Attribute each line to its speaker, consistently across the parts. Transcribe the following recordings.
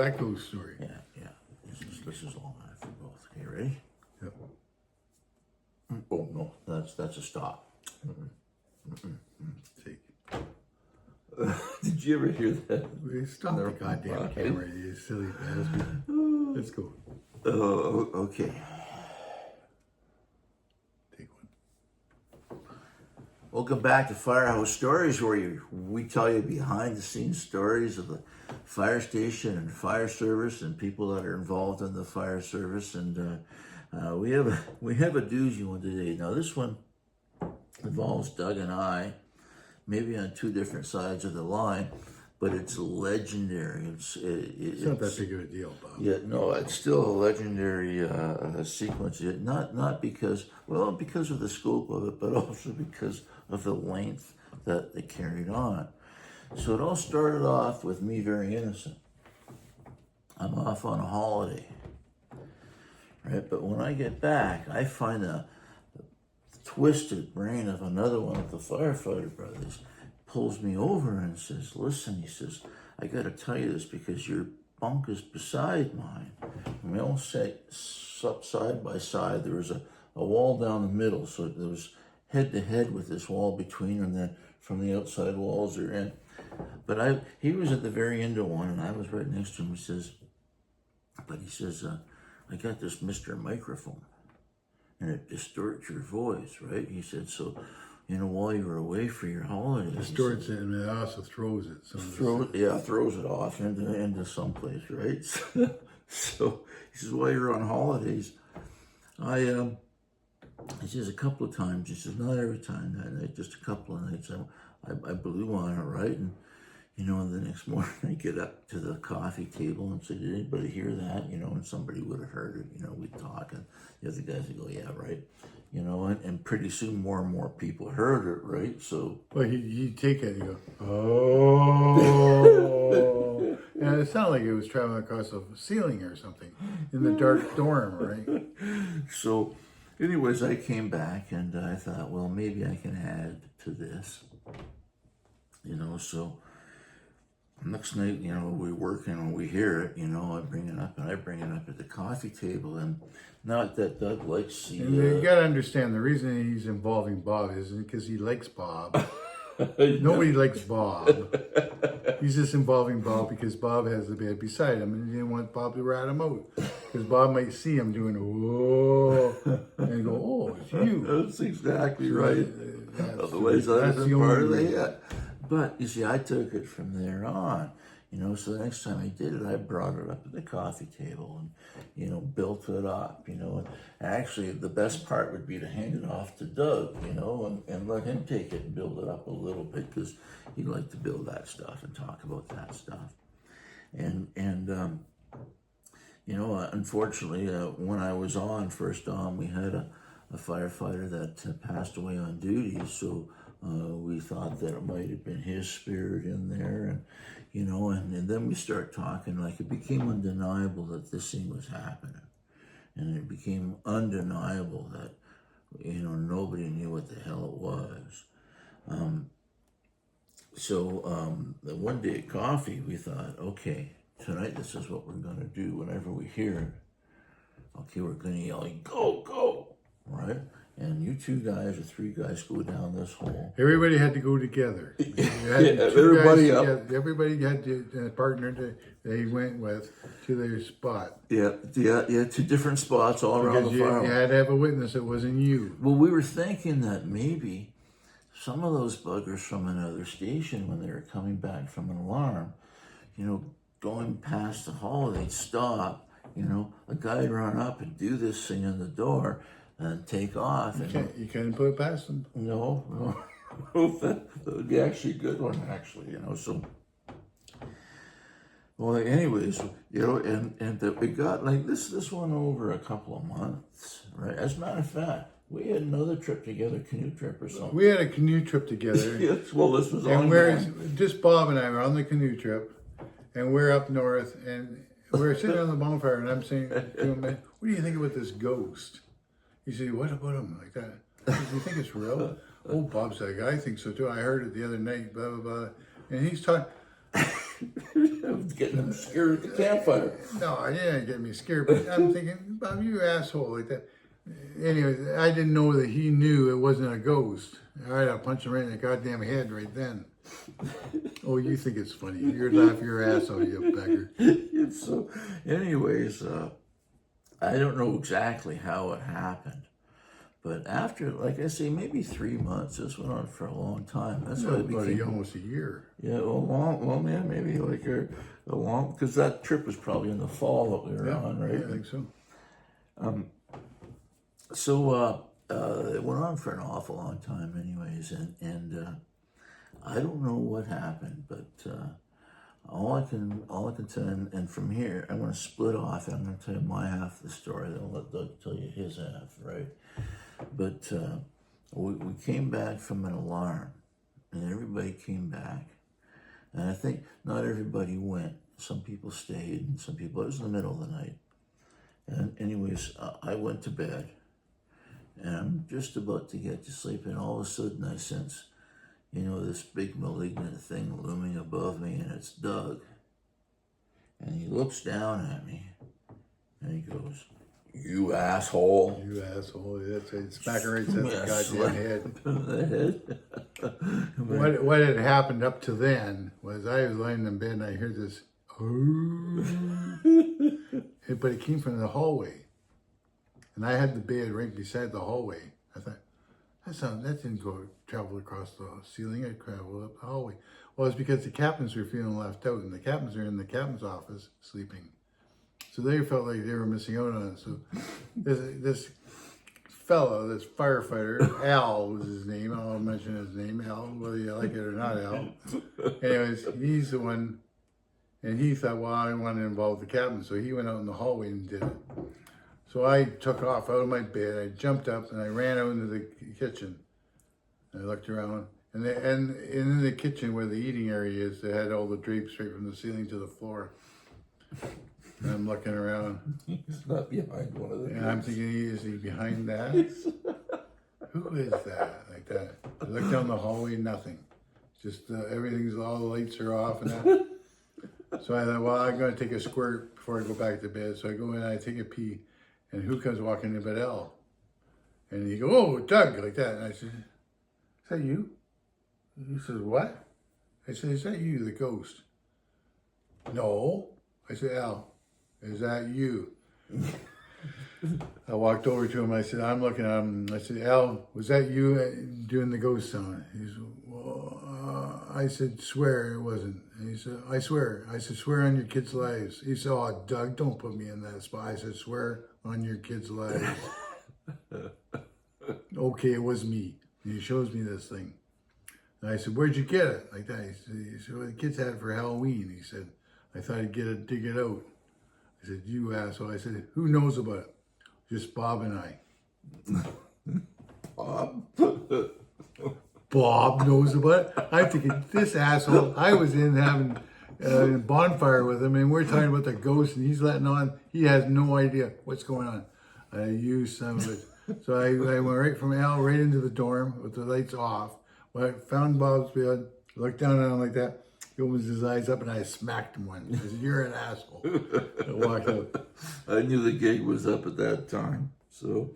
Speaker 1: that ghost story.
Speaker 2: Yeah. This is long enough for both. Okay, ready?
Speaker 1: Yep.
Speaker 2: Oh no, that's a stop.
Speaker 1: Take.
Speaker 2: Did you ever hear that?
Speaker 1: Stop the goddamn camera, you silly bastard. Let's go.
Speaker 2: Oh, okay.
Speaker 1: Take one.
Speaker 2: Welcome back to Firehouse Stories, where we tell you behind-the-scenes stories of the fire station and fire service and people that are involved in the fire service. And we have a doozy one today. Now, this one involves Doug and I, maybe on two different sides of the line, but it's legendary. It's
Speaker 1: not that big of a deal, Bob.
Speaker 2: Yeah, no, it's still a legendary sequence. Not because of the scope of it, but also because of the length that they carried on. So it all started off with me very innocent. I'm off on a holiday, right? But when I get back, I find the twisted brain of another one of the firefighter brothers pulls me over and says, listen, he says, I got to tell you this because your bunk is beside mine. And we all sat up side by side. There was a wall down the middle, so there was head to head with this wall between, and then from the outside walls are in. But he was at the very end of one, and I was right next to him. He says, I got this Mr. Microphone, and it distorts your voice, right? He said, so, while you were away for your holidays.
Speaker 1: Distorts it, and it also throws it. So
Speaker 2: throws it off into someplace, right? So he says, while you're on holidays, he says a couple of times, he says, not every time that night, just a couple of nights, I blew on it, right? And, the next morning I get up to the coffee table and say, did anybody hear that? And somebody would have heard it, we'd talk, and the other guys would go, yeah, right. And pretty soon more and more people heard it, right? So.
Speaker 1: Well, he'd take it and go, oh. And it sounded like it was traveling across the ceiling or something in the dark dorm, right?
Speaker 2: So, anyways, I came back and I thought, well, maybe I can add to this, so next night, we work and we hear it, I bring it up at the coffee table. And not that Doug likes the...
Speaker 1: And you got to understand, the reason he's involving Bob is because he likes Bob. Nobody likes Bob. He's just involving Bob because Bob has the bed beside him, and he didn't want Bob to rat him out. Because Bob might see him doing, whoa, and go, oh, it's you.
Speaker 2: That's exactly right. Otherwise, I was part of it. But, you see, I took it from there on, so the next time I did it, I brought it up at the coffee table and, built it up, and actually the best part would be to hand it off to Doug, and let him take it and build it up a little bit, because he'd like to build that stuff and talk about that stuff. And unfortunately, when I was first on, we had a firefighter that passed away on duty, so we thought that it might have been his spirit in there, and and then we start talking, like it became undeniable that this thing was happening, and it became undeniable that nobody knew what the hell it was. So the one day at coffee, we thought, okay, tonight this is what we're going to do. Whenever we hear it, okay, we're going to yell, go, go, right? And you two guys or three guys go down this hole.
Speaker 1: Everybody had to go together.
Speaker 2: Everybody up.
Speaker 1: Everybody had a partner they went with to their spot.
Speaker 2: Yeah, two different spots all around the fire.
Speaker 1: You had to have a witness. It wasn't you.
Speaker 2: Well, we were thinking that maybe some of those buggers from another station, when they were coming back from an alarm, going past the hall, they'd stop. A guy'd run up and do this thing in the door and take off.
Speaker 1: You can't put it past them.
Speaker 2: No. That would be actually a good one, actually, so. Well, anyways, and that we got like this went over a couple of months, right? As a matter of fact, we had another trip together, canoe trip or something.
Speaker 1: We had a canoe trip together.
Speaker 2: Yes, well, this was
Speaker 1: and we're just Bob and I were on the canoe trip, and we're up north, and we're sitting on the bonfire, and I'm saying to him, "Man, what do you think about this ghost?" He said, "What about him like that? Do you think it's real?" Oh, Bob's like, "I think so too. I heard it the other night, blah, blah, blah." And he's talking.
Speaker 2: of getting them scared at the campfire.
Speaker 1: No, I didn't get me scared, but I'm thinking, Bob, you asshole, like that. Anyway, I didn't know that he knew it wasn't a ghost. I'd punch him right in the goddamn head right then. Oh, you think it's funny. You're laughing your ass off, you beggar.
Speaker 2: So, anyways, I don't know exactly how it happened. But after, like I say, maybe 3 months, this went on for a long time. That's why it became
Speaker 1: almost a year.
Speaker 2: Yeah, yeah, maybe like a long, because that trip was probably in the fall that we were on, right?
Speaker 1: Yeah, I think so.
Speaker 2: So it went on for an awful long time, anyways, and I don't know what happened, but all I can tell you, and from here I'm going to split off. I'm going to tell you my half of the story, then I'll let Doug tell you his half, right? But we came back from an alarm, and everybody came back, and I think not everybody went. Some people stayed, and some people. It was in the middle of the night, and anyways, I went to bed. And I'm just about to get to sleep, and all of a sudden I sense, this big malignant thing looming above me, and it's Doug. And he looks down at me, and he goes, "You asshole."
Speaker 1: You asshole. That's right. Smack her right in the goddamn head. What had happened up to then was I was laying in bed and I heard this, but it came from the hallway. And I had the bed right beside the hallway. I thought, that didn't travel across the ceiling. It traveled up the hallway. Well, it's because the captains were feeling left out, and the captains are in the captain's office sleeping. So they felt like they were missing out on it. So this fellow, this firefighter, Al was his name. I'll mention his name, Al, whether you like it or not, Al. Anyways, he's the one, and he thought, well, I want to involve the captain. So he went out in the hallway and did it. So I took off out of my bed. I jumped up and I ran out into the kitchen. I looked around, and in the kitchen where the eating area is, they had all the drapes straight from the ceiling to the floor. And I'm looking around.
Speaker 2: He's not behind one of them.
Speaker 1: And I'm thinking, is he behind that? Who is that? Like that. I look down the hallway, nothing. Just all the lights are off and that. So I thought, well, I'm going to take a squirt before I go back to bed. So I go in and I take a pee. And who comes walking in but Al? And he goes, "Oh, Doug," like that. And I said, "Is that you?" He says, "What?" I said, "Is that you, the ghost?" "No." I said, "Al, is that you?" I walked over to him. I said, I'm looking at him. I said, "Al, was that you doing the ghost sound?" He said, well, I said, "Swear it wasn't." And he said, "I swear." I said, "Swear on your kids' lives." He said, "Oh, Doug, don't put me in that spot." I said, "Swear on your kids' lives." Okay, it was me. And he shows me this thing. And I said, "Where'd you get it?" Like that. He said, "Well, the kids had it for Halloween." He said, "I thought I'd dig it out." I said, "You asshole." I said, "Who knows about it?" "Just Bob and I."
Speaker 2: Bob?
Speaker 1: Bob knows about it. I'm thinking, this asshole, I was in having a bonfire with him, and we're talking about the ghost, and he's letting on. He has no idea what's going on. You son of a... So I went right from Al right into the dorm with the lights off. When I found Bob's bed, looked down at him like that. He opens his eyes up, and I smacked him one. I said, "You're an asshole." I walked out.
Speaker 2: I knew the gig was up at that time. So,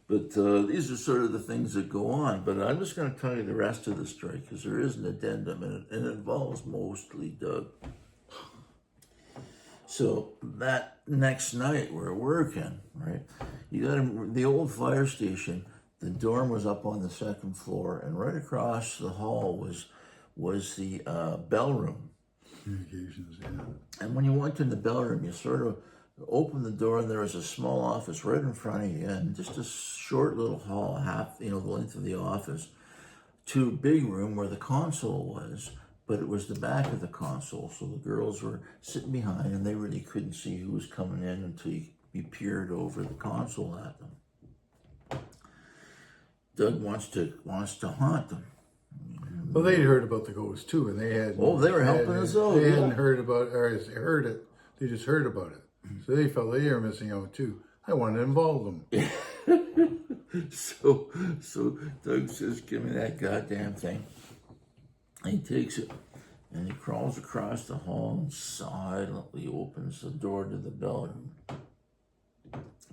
Speaker 2: but these are sort of the things that go on. But I'm just going to tell you the rest of the story because there is an addendum, and it involves mostly Doug. So that next night we're working, right? You got the old fire station. The dorm was up on the second floor, and right across the hall was the bell room.
Speaker 1: Communications, yeah.
Speaker 2: And when you went in the bell room, you sort of opened the door, and there was a small office right in front of you, and just a short little hall, half the length of the office, to a big room where the console was. But it was the back of the console, so the girls were sitting behind, and they really couldn't see who was coming in until you peered over the console at them. Doug wants to haunt them.
Speaker 1: Well, they'd heard about the ghost too, and they had.
Speaker 2: Oh, they were helping us out.
Speaker 1: They
Speaker 2: Yeah.
Speaker 1: hadn't heard about, or heard it. They just heard about it, so they felt they were missing out too. I wanted to involve them.
Speaker 2: So Doug says, "Give me that goddamn thing." He takes it, and he crawls across the hall and silently opens the door to the bell room,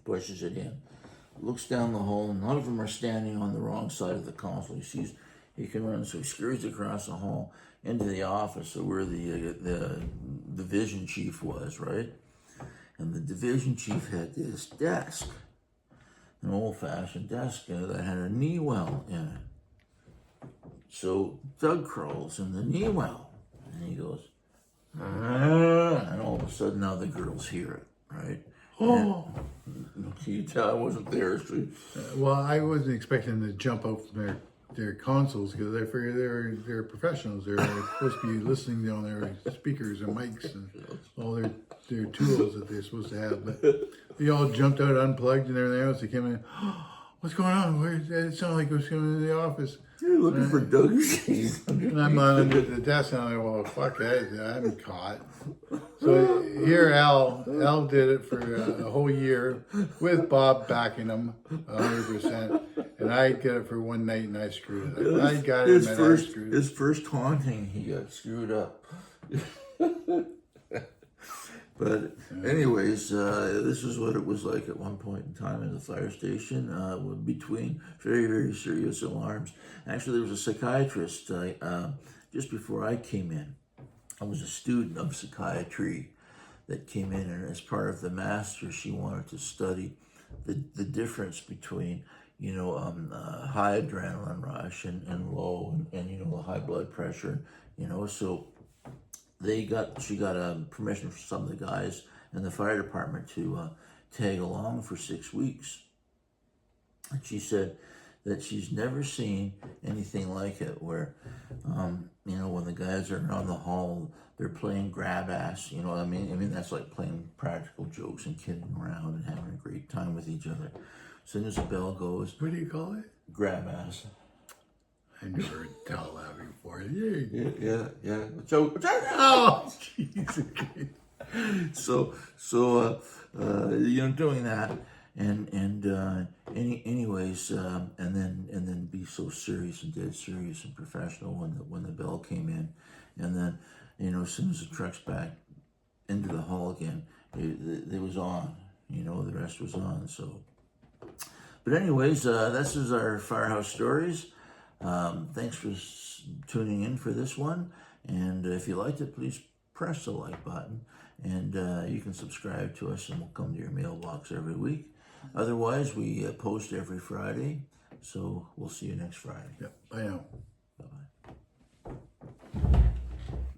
Speaker 2: pushes it in, looks down the hall, and none of them are standing on the wrong side of the console. He sees he can run, so he scurries across the hall into the office where the division chief was, right? And the division chief had this desk, an old-fashioned desk that had a knee well in it. So Doug crawls in the knee well, and he goes, and all of a sudden now the girls hear it, right? Oh, can you tell I wasn't there? So,
Speaker 1: Well, I wasn't expecting them to jump out from their consoles because I figured they're professionals. They're supposed to be listening on their speakers and mics and all their tools that they're supposed to have. But they all jumped out, unplugged, and everything else. They came in. Oh, what's going on? It sounded like it was coming into the office.
Speaker 2: you're looking for Doug.
Speaker 1: And I'm under the desk, and I'm like, well, fuck that. I'm caught. So here, Al did it for a whole year with Bob backing him 100%. And I did it for one night, and I screwed it up. I got it, and I screwed it.
Speaker 2: His first haunting, he got screwed up. But anyways, this is what it was like at one point in time in the fire station, between very, very serious alarms. Actually, there was a psychiatrist just before I came in. I was a student of psychiatry that came in, and as part of the master, she wanted to study the difference between, high adrenaline rush and low, and high blood pressure, so she got permission from some of the guys in the fire department to tag along for 6 weeks. And she said that she's never seen anything like it where, when the guys are on the hall, they're playing grab ass, you know what I mean? I mean, that's like playing practical jokes and kidding around and having a great time with each other. As soon as the bell goes,
Speaker 1: What do you call it?
Speaker 2: grab ass.
Speaker 1: I never heard tell that before.
Speaker 2: Yeah. So,
Speaker 1: Oh, jeez.
Speaker 2: so doing that, and anyways, and then be so serious and dead serious and professional when the bell came in, and then as soon as the truck's back into the hall again, it was on. The rest was on. So, but anyways, this is our Firehouse stories. Thanks for tuning in for this one, and if you liked it, please press the like button, and you can subscribe to us, and we'll come to your mailbox every week. Otherwise, we post every Friday, so we'll see you next Friday.
Speaker 1: Yep, I know.